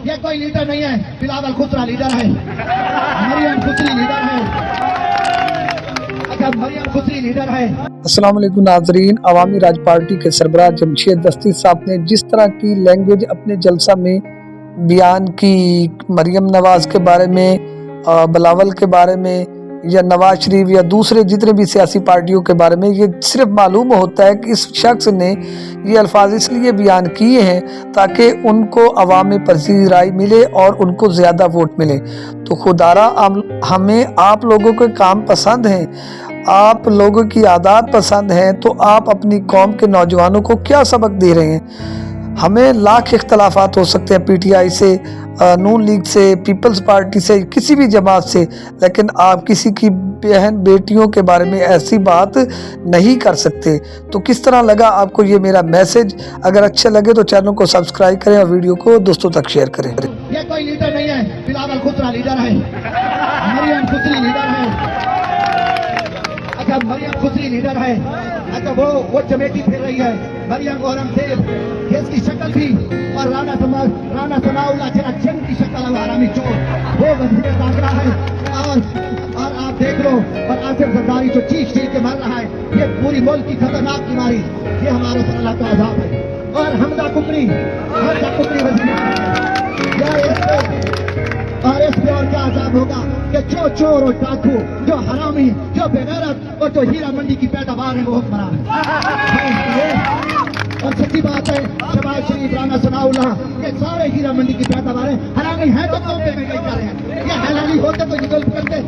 یہ کوئی لیڈر نہیں ہے، بلاول خسرا لیڈر ہے، مریم خسری لیڈر ہے، اچھا مریم خسری لیڈر ہے۔ السلام علیکم ناظرین، عوامی راج پارٹی کے سربراہ جمشید دستی صاحب نے جس طرح کی لینگویج اپنے جلسہ میں بیان کی، مریم نواز کے بارے میں، بلاول کے بارے میں، یا نواز شریف یا دوسرے جتنے بھی سیاسی پارٹیوں کے بارے میں، یہ صرف معلوم ہوتا ہے کہ اس شخص نے یہ الفاظ اس لیے بیان کیے ہیں تاکہ ان کو عوام میں پذیر رائے ملے اور ان کو زیادہ ووٹ ملے۔ تو خدارا ہمیں آپ لوگوں کے کام پسند ہیں، آپ لوگوں کی عادات پسند ہیں، تو آپ اپنی قوم کے نوجوانوں کو کیا سبق دے رہے ہیں؟ ہمیں لاکھ اختلافات ہو سکتے ہیں، پی ٹی آئی سے، نون لیگ سے، پیپلز پارٹی سے، کسی بھی جماعت سے، لیکن آپ کسی کی بہن بیٹیوں کے بارے میں ایسی بات نہیں کر سکتے۔ تو کس طرح لگا آپ کو یہ میرا میسج؟ اگر اچھا لگے تو چینل کو سبسکرائب کریں اور ویڈیو کو دوستوں تک شیئر کریں۔ یہ کوئی لیڈر نہیں ہے، بلاول خسرا لیڈر ہے، مریم خسری لیڈر ہے، اچھا مریم خسری لیڈر ہے، اچھا وہ چمیٹی پھر رہی ہے، مریم اورنگزیب، اس کی شکل بھی، اور رانا ثناء اللہ جناح جن کی شکل ہے، حرامی چور، وہ وزیر داخلہ ہے، اور آپ دیکھ لو، اور آصف زرداری جو چیخ کے مر رہا ہے، یہ پوری ملک کی خطرناک بیماری، یہ ہمارے اوپر اللہ کا عذاب ہے۔ اور حمزہ کمری وزیر، اور اس پہ اور کیا عذاب ہوگا کہ جو چور اور ڈاکو، جو حرامی، جو بے غیرت، اور جو ہیرا منڈی کی پیداوار ہے وہ حکمران ہے۔ اور سچی بات ہے، شہباز شریف، رانا ثناء اللہ، یہ سارے ہیرا منڈی کی پیداوار ہیں، حرامی ہیں تو کیوں پہ نہیں کر رہے ہیں؟ یہ حلالی ہوتے تو یہ ظلم کرتے۔